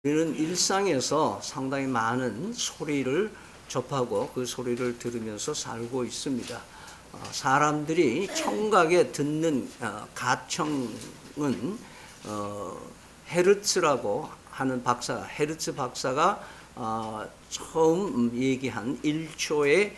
우리는 일상에서 상당히 많은 소리를 접하고 그 소리를 들으면서 살고 있습니다. 사람들이 청각에 듣는 가청은 헤르츠라고 하는 헤르츠 박사가 처음 얘기한 1초의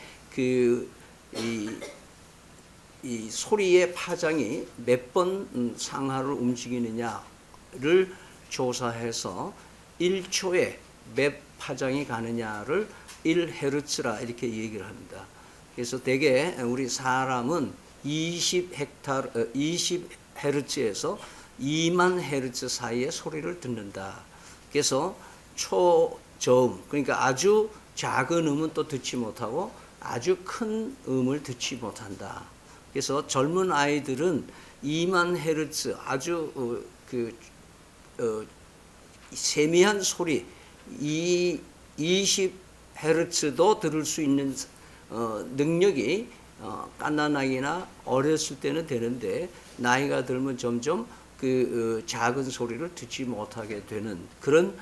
이 소리의 파장이 몇 번 상하를 움직이느냐를 조사해서 1초에 몇 파장이 가느냐를 1헤르츠라 이렇게 얘기를 합니다. 그래서 대개 우리 사람은 20헤르츠에서 2만 헤르츠 사이의 소리를 듣는다. 그래서 초저음, 그러니까 아주 작은 음은 또 듣지 못하고 아주 큰 음을 듣지 못한다. 그래서 젊은 아이들은 2만 헤르츠 아주 세미한 소리 20헤르츠도 들을 수 있는 능력이 갓난아기나 어렸을 때는 되는데 나이가 들면 점점 작은 소리를 듣지 못하게 되는 그런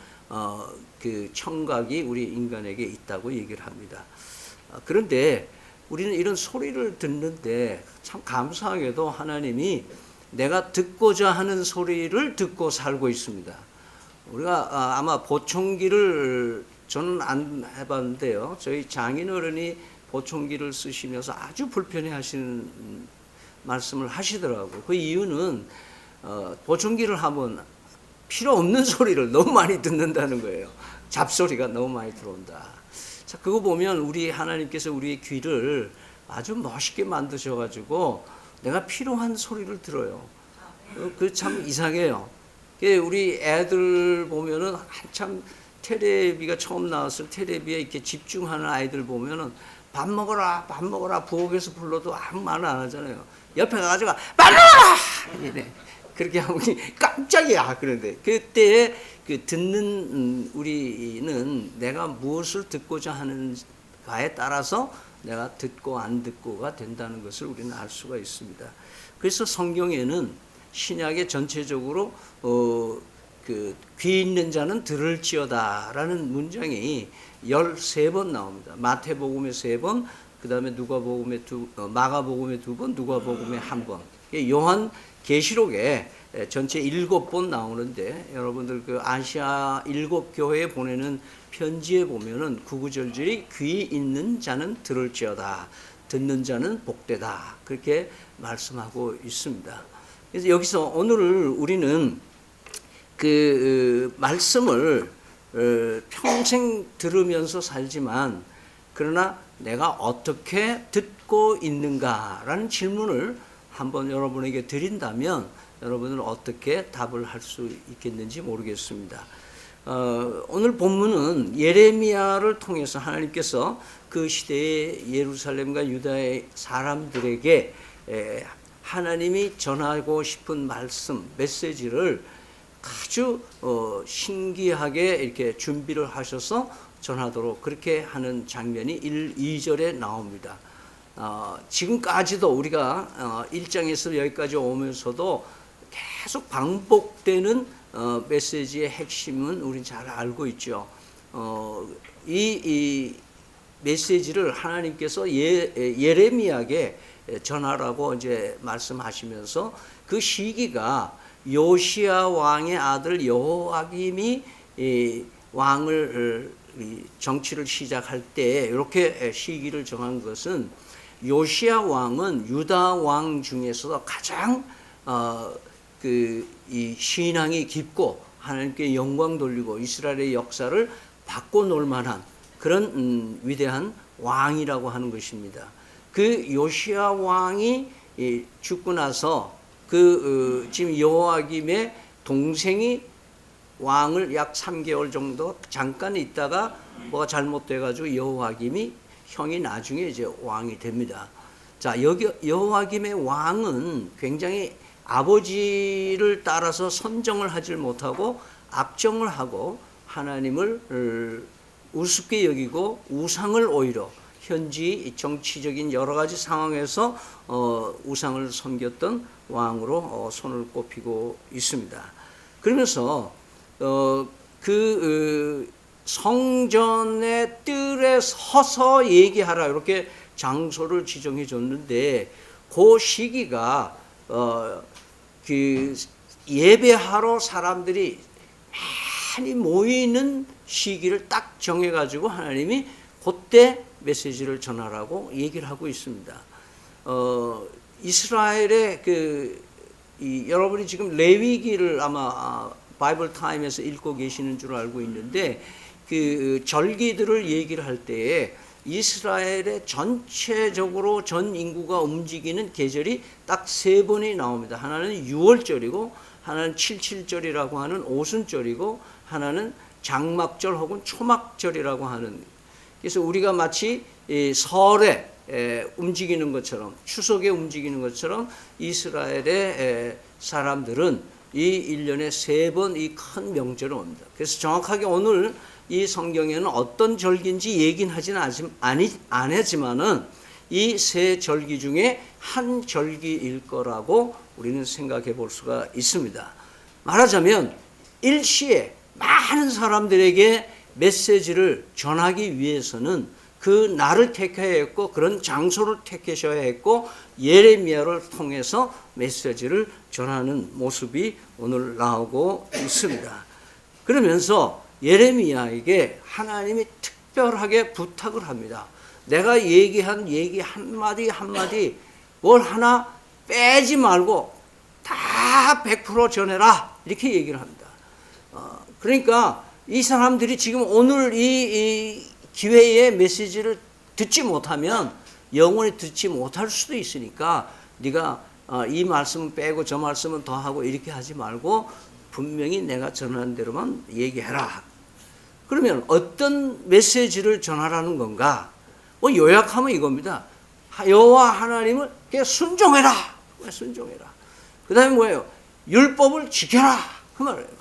청각이 우리 인간에게 있다고 얘기를 합니다. 그런데 우리는 이런 소리를 듣는데 참 감사하게도 하나님이 내가 듣고자 하는 소리를 듣고 살고 있습니다. 우리가 아마 보청기를 저는 안 해봤는데요. 저희 장인어른이 보청기를 쓰시면서 아주 불편해 하시는 말씀을 하시더라고요. 그 이유는 보청기를 하면 필요 없는 소리를 너무 많이 듣는다는 거예요. 잡소리가 너무 많이 들어온다. 자, 그거 보면 우리 하나님께서 우리의 귀를 아주 멋있게 만드셔가지고 내가 필요한 소리를 들어요. 그 참 이상해요. 우리 애들 보면은 한참 테레비가 처음 나왔을 테레비에 이렇게 집중하는 아이들 보면은 밥 먹어라 부엌에서 불러도 아무 말을 안 하잖아요. 옆에 가가지고 밥 먹어라 이래. 그렇게 하면 깜짝이야. 그런데 그때 듣는 우리는 내가 무엇을 듣고자 하는가에 따라서 내가 듣고 안 듣고가 된다는 것을 우리는 알 수가 있습니다. 그래서 성경에는 신약에 전체적으로 귀 있는 자는 들을지어다라는 문장이 13번 나옵니다. 마태복음에 3번, 그 다음에 마가복음에 2번, 누가복음에 1번. 요한 계시록에 전체 7번 나오는데 여러분들 아시아 7교회에 보내는 편지에 보면은 구구절절히 귀 있는 자는 들을지어다, 듣는 자는 복되다 그렇게 말씀하고 있습니다. 그래서 여기서 오늘 우리는 말씀을 평생 들으면서 살지만 그러나 내가 어떻게 듣고 있는가라는 질문을 한번 여러분에게 드린다면 여러분은 어떻게 답을 할 수 있겠는지 모르겠습니다. 오늘 본문은 예레미야를 통해서 하나님께서 그 시대의 예루살렘과 유다의 사람들에게 하나님이 전하고 싶은 말씀, 메시지를 아주 신기하게 이렇게 준비를 하셔서 전하도록 그렇게 하는 장면이 1, 2절에 나옵니다. 지금까지도 우리가 1장에서 여기까지 오면서도 계속 반복되는 메시지의 핵심은 우린 잘 알고 있죠. 이 메시지를 하나님께서 예레미야에게 전하라고 이제 말씀하시면서 그 시기가 요시야 왕의 아들 여호야김이 왕을 정치를 시작할 때 이렇게 시기를 정한 것은 요시야 왕은 유다 왕 중에서도 가장 이 신앙이 깊고 하나님께 영광 돌리고 이스라엘의 역사를 바꿔놓을 만한 그런 위대한 왕이라고 하는 것입니다. 그 요시야 왕이 죽고 나서 지금 여호야김의 동생이 왕을 약 3개월 정도 잠깐 있다가 뭐가 잘못돼가지고 여호야김이 형이 나중에 이제 왕이 됩니다. 자, 여기 여호야김의 왕은 굉장히 아버지를 따라서 선정을 하질 못하고 악정을 하고 하나님을 우습게 여기고 우상을 오히려 현지 정치적인 여러 가지 상황에서 우상을 섬겼던 왕으로 손을 꼽히고 있습니다. 그러면서 그 성전의 뜰에 서서 얘기하라 이렇게 장소를 지정해 줬는데 그 시기가 그 예배하러 사람들이 많이 모이는 시기를 딱 정해가지고 하나님이 그때 메시지를 전하라고 얘기를 하고 있습니다. 이스라엘의 여러분이 지금 레위기를 아마 바이블 타임에서 읽고 계시는 줄 알고 있는데 그 절기들을 얘기를 할 때에 이스라엘의 전체적으로 전 인구가 움직이는 계절이 딱 3번이 나옵니다. 하나는 6월절이고 하나는 77절이라고 하는 오순절이고 하나는 장막절 혹은 초막절이라고 하는, 그래서 우리가 마치 설에 움직이는 것처럼 추석에 움직이는 것처럼 이스라엘의 사람들은 이 1년에 3번 이 큰 명절을 옵니다. 그래서 정확하게 오늘 이 성경에는 어떤 절기인지 얘기는 하지는 안 하지만은 이 3 절기 중에 한 절기일 거라고 우리는 생각해 볼 수가 있습니다. 말하자면 일시에 많은 사람들에게 메시지를 전하기 위해서는 그 날을 택해야 했고 그런 장소를 택하셔야 했고 예레미야를 통해서 메시지를 전하는 모습이 오늘 나오고 있습니다. 그러면서 예레미야에게 하나님이 특별하게 부탁을 합니다. 내가 얘기한 얘기 한마디 한마디 뭘 하나 빼지 말고 다 100% 전해라 이렇게 얘기를 합니다. 그러니까 이 사람들이 지금 오늘 이 기회에 메시지를 듣지 못하면 영원히 듣지 못할 수도 있으니까 네가 이 말씀은 빼고 저 말씀은 더 하고 이렇게 하지 말고 분명히 내가 전하는 대로만 얘기해라. 그러면 어떤 메시지를 전하라는 건가? 요약하면 이겁니다. 여호와 하나님을 순종해라. 순종해라. 그 다음에 뭐예요? 율법을 지켜라. 그 말이에요.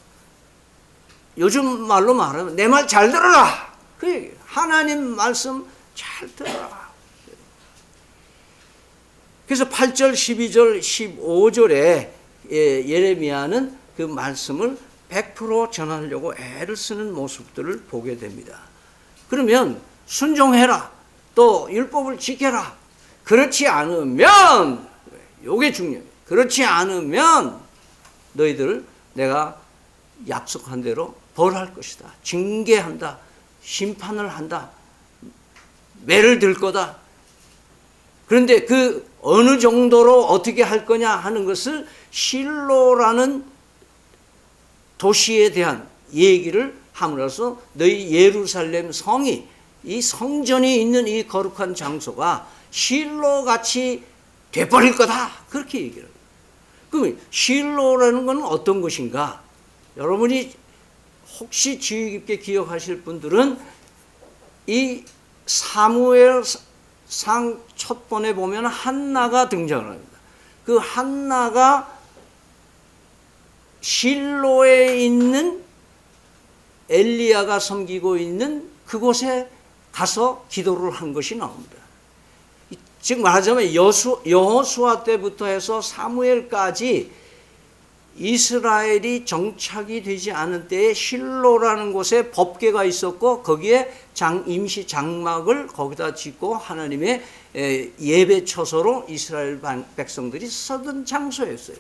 요즘 말로 말하면 내 말 잘 들어라. 그 얘기예요. 하나님 말씀 잘 들어라. 그래서 8절, 12절, 15절에 예레미야는 그 말씀을 100% 전하려고 애를 쓰는 모습들을 보게 됩니다. 그러면 순종해라. 또 율법을 지켜라. 그렇지 않으면, 요게 중요해요. 그렇지 않으면 너희들 내가 약속한 대로 벌할 것이다. 징계한다. 심판을 한다. 매를 들 거다. 그런데 그 어느 정도로 어떻게 할 거냐 하는 것을 실로라는 도시에 대한 얘기를 함으로써 너희 예루살렘 성이 이 성전이 있는 이 거룩한 장소가 실로같이 돼버릴 거다. 그렇게 얘기를 합니다. 그럼 실로라는 건 어떤 것인가? 여러분이 혹시 주의 깊게 기억하실 분들은 이 사무엘상 첫 번에 보면 한나가 등장을 합니다. 그 한나가 실로에 있는 엘리야가 섬기고 있는 그곳에 가서 기도를 한 것이 나옵니다. 즉 말하자면 여호수아 때부터 해서 사무엘까지 이스라엘이 정착이 되지 않은 때에 실로라는 곳에 법궤가 있었고 거기에 임시 장막을 거기다 짓고 하나님의 예배 처소로 이스라엘 백성들이 서던 장소였어요.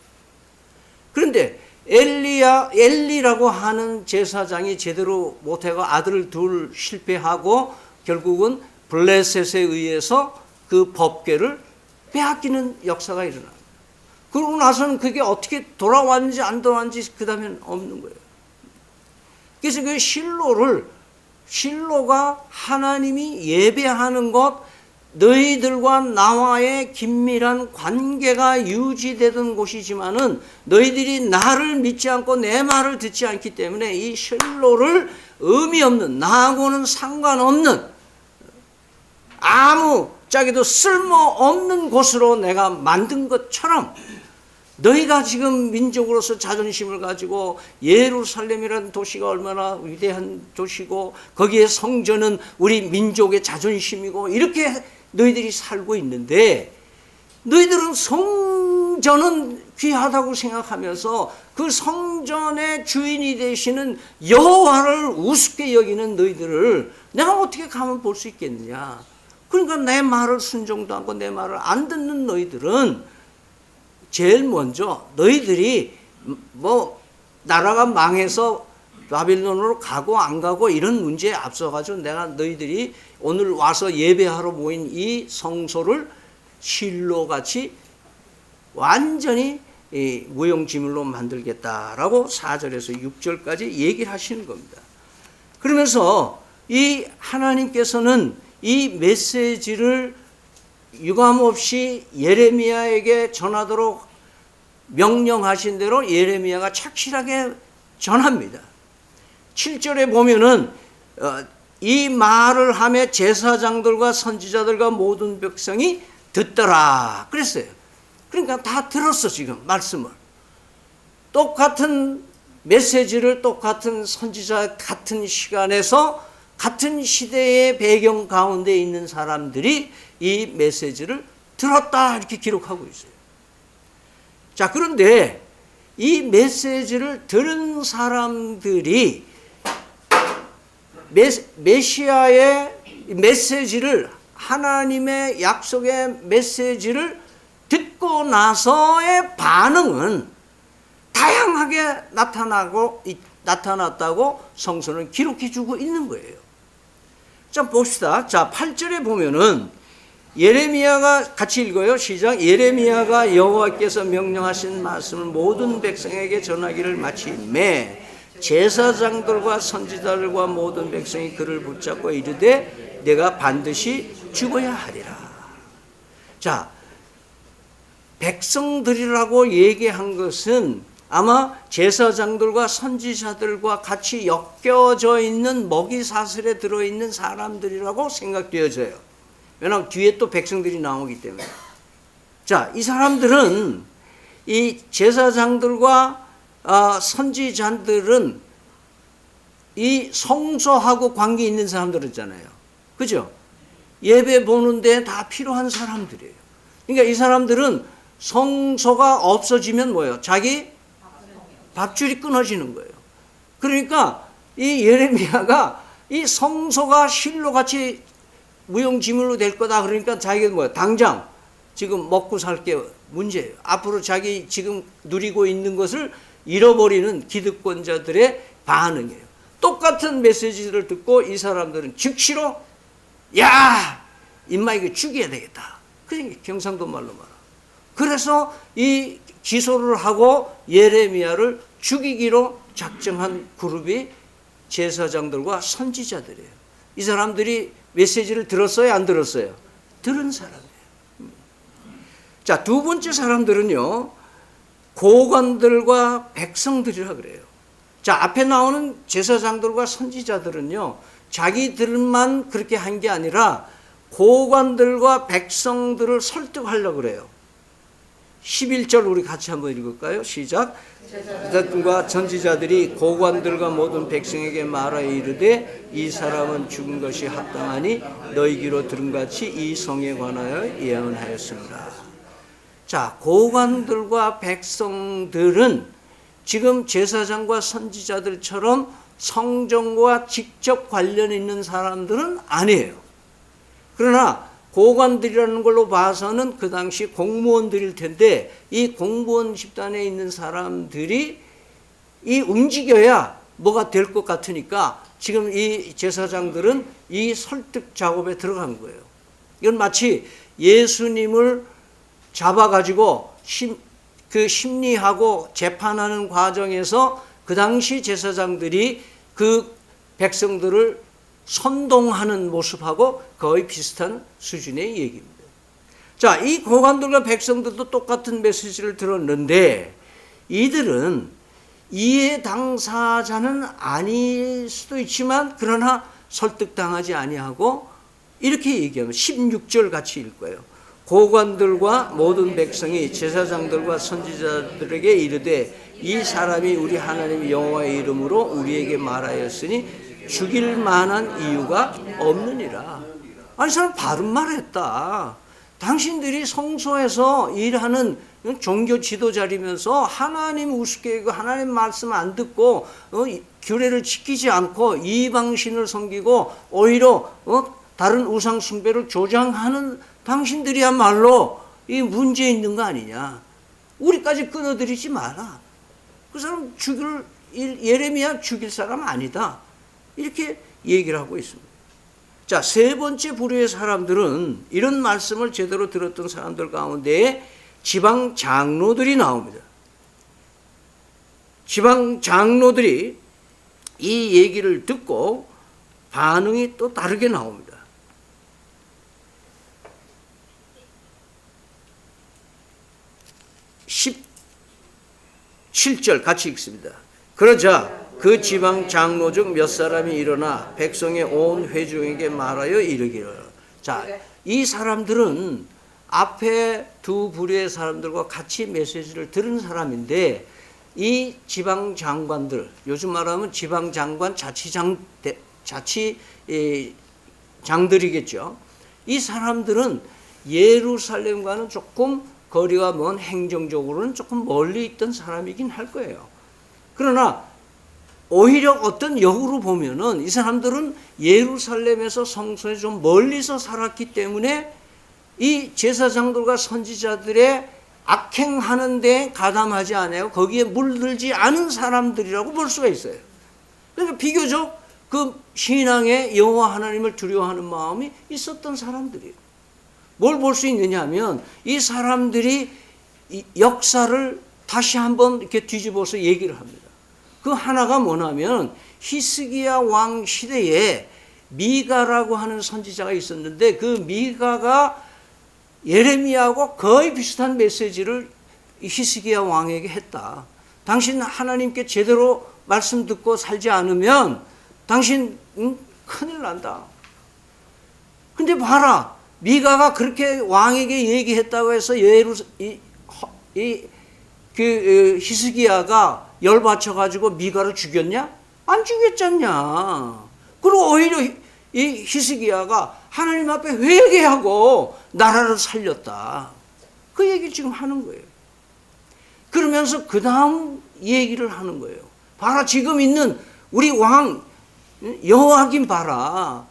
그런데 엘리라고 하는 제사장이 제대로 못하고 아들을 둘 실패하고 결국은 블레셋에 의해서 그 법궤를 빼앗기는 역사가 일어납니다. 그러고 나서는 그게 어떻게 돌아왔는지 안 돌아왔는지 그 다음엔 없는 거예요. 그래서 그 실로가 하나님이 예배하는 것, 너희들과 나와의 긴밀한 관계가 유지되던 곳이지만은 너희들이 나를 믿지 않고 내 말을 듣지 않기 때문에 이 실로를 의미 없는, 나하고는 상관없는 아무 짝에도 쓸모없는 곳으로 내가 만든 것처럼 너희가 지금 민족으로서 자존심을 가지고 예루살렘이라는 도시가 얼마나 위대한 도시고 거기에 성전은 우리 민족의 자존심이고 이렇게 너희들이 살고 있는데 너희들은 성전은 귀하다고 생각하면서 그 성전의 주인이 되시는 여호와를 우습게 여기는 너희들을 내가 어떻게 가만 볼 수 있겠느냐. 그러니까 내 말을 순종도 하고 내 말을 안 듣는 너희들은 제일 먼저 너희들이 뭐 나라가 망해서 바빌론으로 가고 안 가고 이런 문제에 앞서가지고 내가 너희들이 오늘 와서 예배하러 모인 이 성소를 실로같이 완전히 무용지물로 만들겠다라고 4절에서 6절까지 얘기를 하시는 겁니다. 그러면서 이 하나님께서는 이 메시지를 유감없이 예레미야에게 전하도록 명령하신 대로 예레미야가 착실하게 전합니다. 7절에 보면은 이 말을 하며 제사장들과 선지자들과 모든 백성이 듣더라 그랬어요. 그러니까 다 들었어. 지금 말씀을 똑같은 메시지를 똑같은 선지자 같은 시간에서 같은 시대의 배경 가운데 있는 사람들이 이 메시지를 들었다 이렇게 기록하고 있어요. 자, 그런데 이 메시지를 들은 사람들이 메시아의 메시지를, 하나님의 약속의 메시지를 듣고 나서의 반응은 다양하게 나타났다고 성서는 기록해 주고 있는 거예요. 자, 봅시다. 자, 8절에 보면은 예레미야가 같이 읽어요. 시작. 예레미야가 여호와께서 명령하신 말씀을 모든 백성에게 전하기를 마치매 제사장들과 선지자들과 모든 백성이 그를 붙잡고 이르되 내가 반드시 죽어야 하리라. 자, 백성들이라고 얘기한 것은 아마 제사장들과 선지자들과 같이 엮여져 있는 먹이사슬에 들어있는 사람들이라고 생각되어져요. 왜냐하면 뒤에 또 백성들이 나오기 때문에. 자, 이 사람들은 이 제사장들과 선지자들은 이 성소하고 관계 있는 사람들이잖아요. 그죠? 예배 보는데 다 필요한 사람들이에요. 그러니까 이 사람들은 성소가 없어지면 뭐예요? 자기 밥줄이 끊어지는 거예요. 그러니까 이 예레미야가 이 성소가 실로같이 무용지물로 될 거다. 그러니까 자기가 뭐야? 당장 지금 먹고 살 게 문제예요. 앞으로 자기 지금 누리고 있는 것을 잃어버리는 기득권자들의 반응이에요. 똑같은 메시지를 듣고 이 사람들은 즉시로 야! 임마 이거 죽여야 되겠다. 그게 경상도 말로 말하. 그래서 이 기소를 하고 예레미야를 죽이기로 작정한 그룹이 제사장들과 선지자들이에요. 이 사람들이 메시지를 들었어요? 안 들었어요? 들은 사람이에요. 자, 두 번째 사람들은요, 고관들과 백성들이라 그래요. 자, 앞에 나오는 제사장들과 선지자들은요, 자기들만 그렇게 한 게 아니라 고관들과 백성들을 설득하려고 그래요. 11절 우리 같이 한번 읽을까요? 시작. 제사장과 선지자들이 고관들과 모든 백성에게 말하여 이르되 이 사람은 죽은 것이 합당하니 너희 귀로 들은 같이 이 성에 관하여 예언하였습니다. 자, 고관들과 백성들은 지금 제사장과 선지자들처럼 성전과 직접 관련 있는 사람들은 아니에요. 그러나 고관들이라는 걸로 봐서는 그 당시 공무원들일 텐데 이 공무원 집단에 있는 사람들이 이 움직여야 뭐가 될 것 같으니까 지금 이 제사장들은 이 설득 작업에 들어간 거예요. 이건 마치 예수님을 잡아가지고 그 심리하고 재판하는 과정에서 그 당시 제사장들이 그 백성들을 선동하는 모습하고 거의 비슷한 수준의 얘기입니다. 자, 이 고관들과 백성들도 똑같은 메시지를 들었는데 이들은 이해 당사자는 아닐 수도 있지만 그러나 설득당하지 아니하고 이렇게 얘기하면 16절 같이 읽어요. 고관들과 모든 백성이 제사장들과 선지자들에게 이르되 이 사람이 우리 하나님 여호와의 이름으로 우리에게 말하였으니 죽일 만한 이유가 없느니라. 아니, 사람 바른 말 했다. 당신들이 성소에서 일하는 종교 지도자리면서 하나님 우습게 여기고 하나님 말씀 안 듣고 규례를 지키지 않고 이방신을 섬기고 오히려 다른 우상 숭배를 조장하는 당신들이야말로 이 문제 있는 거 아니냐. 우리까지 끊어들이지 마라. 그 사람 예레미야 죽일 사람 아니다. 이렇게 얘기를 하고 있습니다. 자, 세 번째 부류의 사람들은 이런 말씀을 제대로 들었던 사람들 가운데 지방 장로들이 나옵니다. 지방 장로들이 이 얘기를 듣고 반응이 또 다르게 나옵니다. 17절 같이 읽습니다. 그러자 그 지방 장로 중 몇 사람이 일어나 백성의 온 회중에게 말하여 이르기를. 자, 이 사람들은 앞에 두 부류의 사람들과 같이 메시지를 들은 사람인데 이 지방 장관들, 요즘 말하면 지방 장관 자치장들이겠죠. 이 사람들은 예루살렘과는 조금 거리가 먼, 행정적으로는 조금 멀리 있던 사람이긴 할 거예요. 그러나 오히려 어떤 역으로 보면은 이 사람들은 예루살렘에서 성소에 좀 멀리서 살았기 때문에 이 제사장들과 선지자들의 악행하는 데 가담하지 않아요. 거기에 물들지 않은 사람들이라고 볼 수가 있어요. 그러니까 비교적 그 신앙에 여호와 하나님을 두려워하는 마음이 있었던 사람들이에요. 뭘 볼 수 있느냐 하면 이 사람들이 이 역사를 다시 한번 이렇게 뒤집어서 얘기를 합니다. 그 하나가 뭐냐면 히스기야 왕 시대에 미가라고 하는 선지자가 있었는데 그 미가가 예레미야하고 거의 비슷한 메시지를 히스기야 왕에게 했다. 당신 하나님께 제대로 말씀 듣고 살지 않으면 당신 큰일 난다. 근데 봐라. 미가가 그렇게 왕에게 얘기했다고 해서 히스기야가 열받쳐 가지고 미가를 죽였냐? 안 죽였잖냐. 그리고 오히려 이 히스기야가 하나님 앞에 회개하고 나라를 살렸다. 그 얘기를 지금 하는 거예요. 그러면서 그 다음 얘기를 하는 거예요. 봐라, 지금 있는 우리 왕 여호와김 봐라.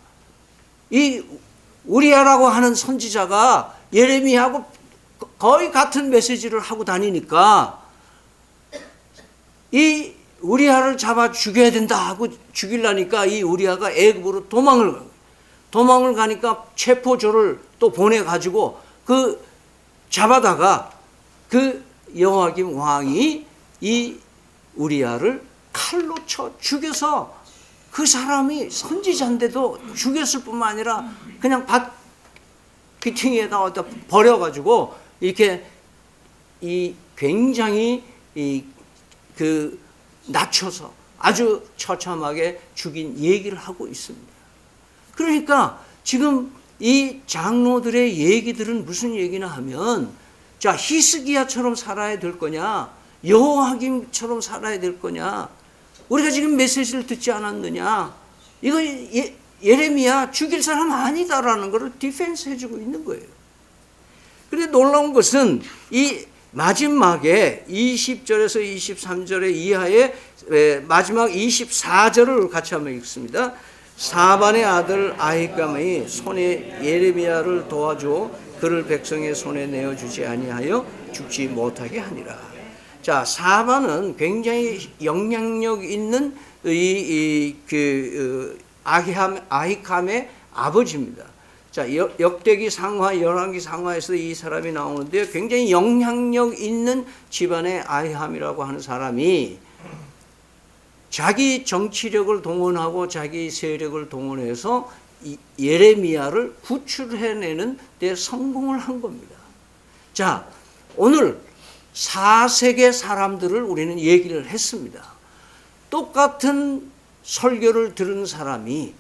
이 우리야라고 하는 선지자가 예레미야하고 거의 같은 메시지를 하고 다니니까 이 우리야를 잡아 죽여야 된다 하고 죽이려니까 이 우리야가 애굽으로 도망을 가니까 체포조를 또 보내가지고 그 잡아다가 그 여호와김 왕이 이 우리야를 칼로 쳐 죽여서 그 사람이 선지자인데도 죽였을 뿐만 아니라 그냥 밭 귀퉁이에다 버려가지고 이렇게 이 굉장히 그 낮춰서 아주 처참하게 죽인 얘기를 하고 있습니다. 그러니까 지금 이 장로들의 얘기들은 무슨 얘기나 하면 자, 히스기야처럼 살아야 될 거냐, 여호와김처럼 살아야 될 거냐, 우리가 지금 메시지를 듣지 않았느냐, 이거 예레미야 죽일 사람 아니다라는 것을 디펜스 해주고 있는 거예요. 그런데 놀라운 것은 이 마지막에 20절에서 23절의 이하의 마지막 24절을 같이 한번 읽습니다. 사반의 아들 아히감이 손에 예레미야를 도와줘 그를 백성의 손에 내어주지 아니하여 죽지 못하게 하니라. 자, 사반은 굉장히 영향력 있는 아히감의 아버지입니다. 자, 역대기 상하, 열왕기 상하에서 이 사람이 나오는데 굉장히 영향력 있는 집안의 아히감이라고 하는 사람이 자기 정치력을 동원하고 자기 세력을 동원해서 예레미야를 구출해내는 데 성공을 한 겁니다. 자, 오늘 4세계 사람들을 우리는 얘기를 했습니다. 똑같은 설교를 들은 사람이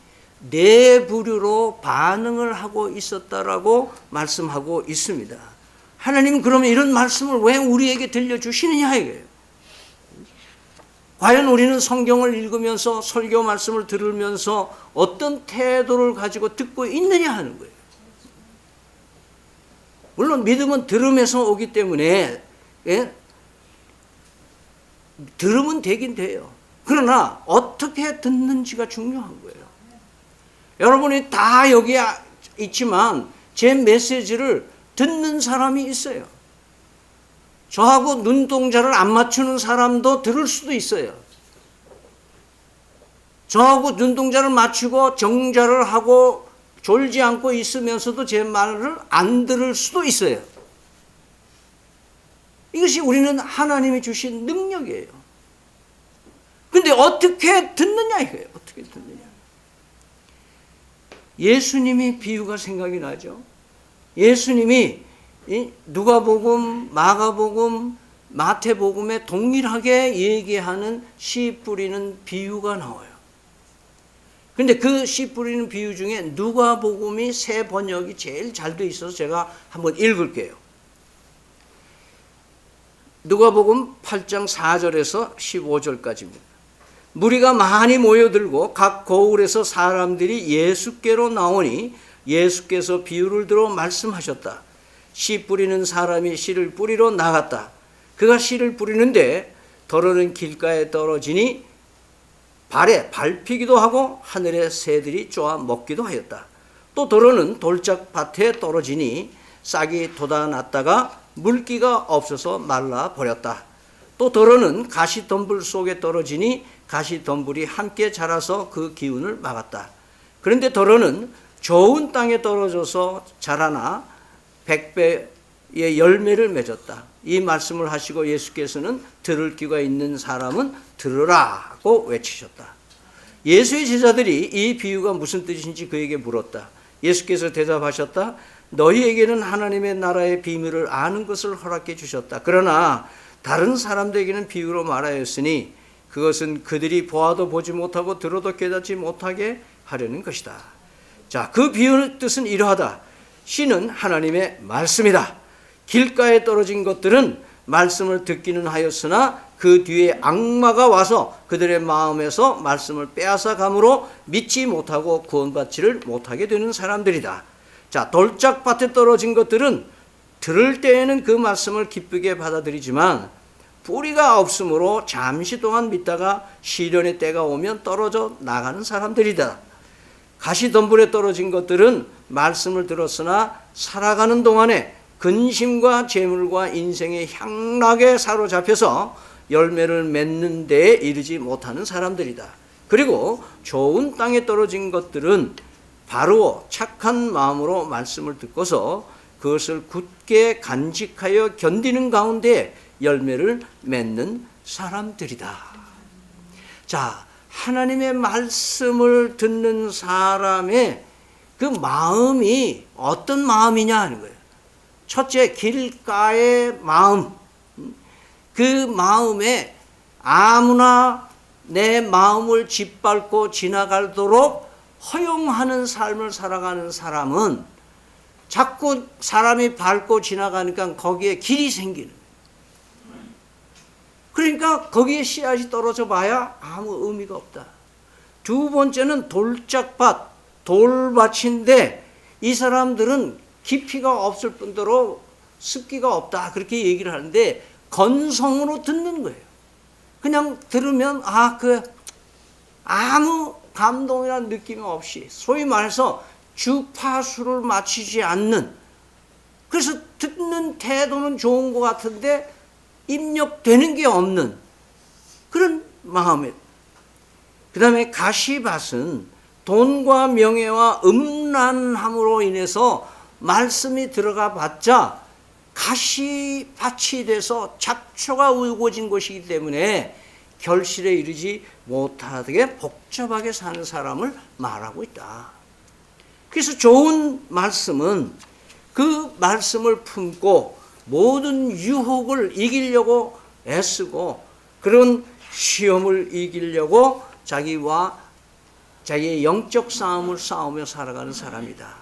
네 부류로 반응을 하고 있었다라고 말씀하고 있습니다. 하나님은 그러면 이런 말씀을 왜 우리에게 들려주시느냐 이거예요. 과연 우리는 성경을 읽으면서 설교 말씀을 들으면서 어떤 태도를 가지고 듣고 있느냐 하는 거예요. 물론 믿음은 들음에서 오기 때문에 예? 들으면 되긴 돼요. 그러나 어떻게 듣는지가 중요한 거예요. 여러분이 다 여기 있지만 제 메시지를 듣는 사람이 있어요. 저하고 눈동자를 안 맞추는 사람도 들을 수도 있어요. 저하고 눈동자를 맞추고 정자를 하고 졸지 않고 있으면서도 제 말을 안 들을 수도 있어요. 이것이 우리는 하나님이 주신 능력이에요. 근데 어떻게 듣느냐 이거예요. 어떻게 듣느냐. 예수님이 비유가 생각이 나죠. 예수님이 누가복음, 마가복음, 마태복음에 동일하게 얘기하는 씨 뿌리는 비유가 나와요. 근데 그 씨 뿌리는 비유 중에 누가복음이 새 번역이 제일 잘 돼 있어서 제가 한번 읽을게요. 누가복음 8장 4절에서 15절까지입니다. 무리가 많이 모여들고 각 고을에서 사람들이 예수께로 나오니 예수께서 비유를 들어 말씀하셨다. 씨 뿌리는 사람이 씨를 뿌리러 나갔다. 그가 씨를 뿌리는데 더러는 길가에 떨어지니 발에 밟히기도 하고 하늘의 새들이 쪼아 먹기도 하였다. 또 더러는 돌짝밭에 떨어지니 싹이 돋아났다가 물기가 없어서 말라버렸다. 또 더러는 가시덤불 속에 떨어지니 가시덤불이 함께 자라서 그 기운을 막았다. 그런데 더러는 좋은 땅에 떨어져서 자라나 100배의 열매를 맺었다. 이 말씀을 하시고 예수께서는 들을 귀가 있는 사람은 들으라고 외치셨다. 예수의 제자들이 이 비유가 무슨 뜻인지 그에게 물었다. 예수께서 대답하셨다. 너희에게는 하나님의 나라의 비밀을 아는 것을 허락해 주셨다. 그러나 다른 사람들에게는 비유로 말하였으니 그것은 그들이 보아도 보지 못하고 들어도 깨닫지 못하게 하려는 것이다. 자, 그 비유의 뜻은 이러하다. 씨는 하나님의 말씀이다. 길가에 떨어진 것들은 말씀을 듣기는 하였으나 그 뒤에 악마가 와서 그들의 마음에서 말씀을 빼앗아 감으로 믿지 못하고 구원받지를 못하게 되는 사람들이다. 자, 돌짝밭에 떨어진 것들은 들을 때에는 그 말씀을 기쁘게 받아들이지만 뿌리가 없으므로 잠시 동안 믿다가 시련의 때가 오면 떨어져 나가는 사람들이다. 가시덤불에 떨어진 것들은 말씀을 들었으나 살아가는 동안에 근심과 재물과 인생의 향락에 사로잡혀서 열매를 맺는 데에 이르지 못하는 사람들이다. 그리고 좋은 땅에 떨어진 것들은 바로 착한 마음으로 말씀을 듣고서 그것을 굳게 간직하여 견디는 가운데 열매를 맺는 사람들이다. 자, 하나님의 말씀을 듣는 사람의 그 마음이 어떤 마음이냐 하는 거예요. 첫째, 길가의 마음. 그 마음에 아무나 내 마음을 짓밟고 지나가도록 허용하는 삶을 살아가는 사람은 자꾸 사람이 밟고 지나가니까 거기에 길이 생기는 거예요. 그러니까 거기에 씨앗이 떨어져 봐야 아무 의미가 없다. 두 번째는 돌짝밭, 돌밭인데 이 사람들은 깊이가 없을 뿐더러 습기가 없다. 그렇게 얘기를 하는데 건성으로 듣는 거예요. 그냥 들으면 아무 감동이라는 느낌이 없이 소위 말해서 주파수를 맞추지 않는, 그래서 듣는 태도는 좋은 것 같은데 입력되는 게 없는 그런 마음이에요. 그 다음에 가시밭은 돈과 명예와 음란함으로 인해서 말씀이 들어가 봤자 가시밭이 돼서 잡초가 울고진 것이기 때문에 결실에 이르지 못하게 복잡하게 사는 사람을 말하고 있다. 그래서 좋은 말씀은 그 말씀을 품고 모든 유혹을 이기려고 애쓰고 그런 시험을 이기려고 자기와 자기의 영적 싸움을 싸우며 살아가는 사람이다.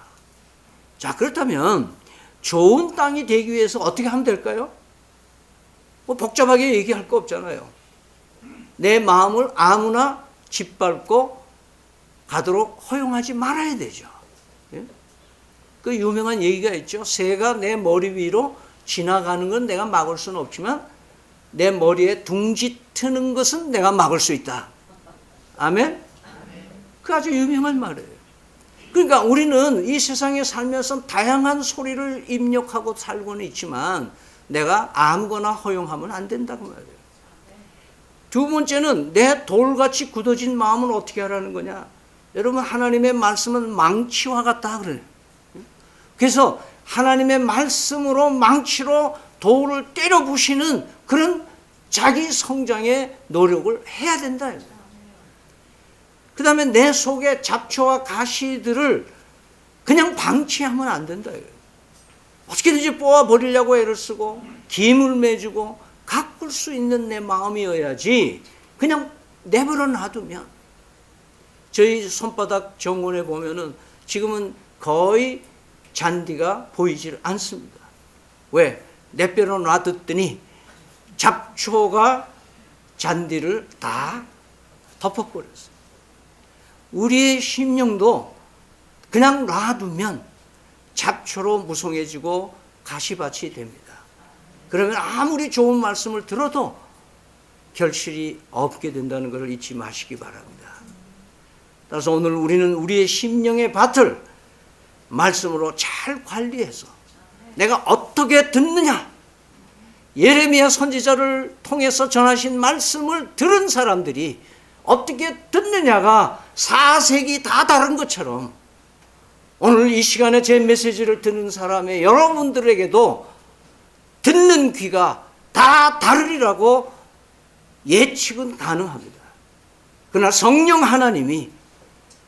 자, 그렇다면 좋은 땅이 되기 위해서 어떻게 하면 될까요? 뭐 복잡하게 얘기할 거 없잖아요. 내 마음을 아무나 짓밟고 가도록 허용하지 말아야 되죠. 예? 그 유명한 얘기가 있죠. 새가 내 머리 위로 지나가는 건 내가 막을 수는 없지만 내 머리에 둥지 트는 것은 내가 막을 수 있다. 아멘? 그 아주 유명한 말이에요. 그러니까 우리는 이 세상에 살면서 다양한 소리를 입력하고 살고는 있지만 내가 아무거나 허용하면 안 된다고 말이에요. 두 번째는 내 돌같이 굳어진 마음은 어떻게 하라는 거냐. 여러분, 하나님의 말씀은 망치와 같다 그래요. 그래서 하나님의 말씀으로 망치로 돌을 때려 부시는 그런 자기 성장의 노력을 해야 된다. 그 다음에 내 속에 잡초와 가시들을 그냥 방치하면 안 된다. 어떻게든지 뽑아버리려고 애를 쓰고 김을 매주고 가꿀 수 있는 내 마음이어야지 그냥 내버려 놔두면. 저희 손바닥 정원에 보면은 지금은 거의 잔디가 보이질 않습니다. 왜? 내버려 놔뒀더니 잡초가 잔디를 다 덮어버렸어요. 우리의 심령도 그냥 놔두면 잡초로 무성해지고 가시밭이 됩니다. 그러면 아무리 좋은 말씀을 들어도 결실이 없게 된다는 것을 잊지 마시기 바랍니다. 따라서 오늘 우리는 우리의 심령의 밭을 말씀으로 잘 관리해서 내가 어떻게 듣느냐. 예레미야 선지자를 통해서 전하신 말씀을 들은 사람들이 어떻게 듣느냐가 사색이 다 다른 것처럼 오늘 이 시간에 제 메시지를 듣는 사람의 여러분들에게도 듣는 귀가 다 다르리라고 예측은 가능합니다. 그러나 성령 하나님이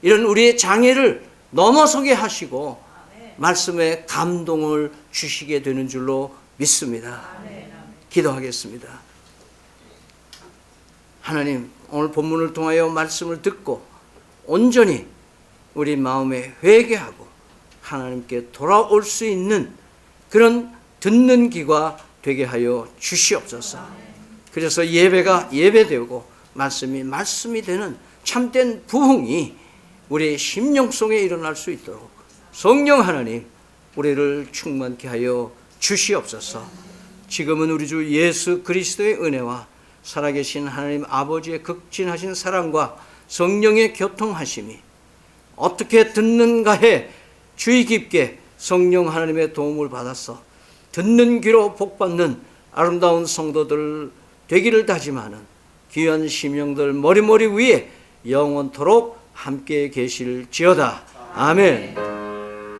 이런 우리의 장애를 넘어서게 하시고 말씀에 감동을 주시게 되는 줄로 믿습니다. 기도하겠습니다. 하나님, 오늘 본문을 통하여 말씀을 듣고 온전히 우리 마음에 회개하고 하나님께 돌아올 수 있는 그런 듣는 귀가 되게 하여 주시옵소서. 그래서 예배가 예배되고 말씀이 되는 참된 부흥이 우리의 심령 속에 일어날 수 있도록 성령 하나님 우리를 충만케 하여 주시옵소서. 지금은 우리 주 예수 그리스도의 은혜와 살아계신 하나님 아버지의 극진하신 사랑과 성령의 교통하심이 어떻게 듣는가에 주의 깊게 성령 하나님의 도움을 받아서 듣는 귀로 복받는 아름다운 성도들 되기를 다짐하는 귀한 심령들 머리머리 위에 영원토록 함께 계실지어다. 아멘.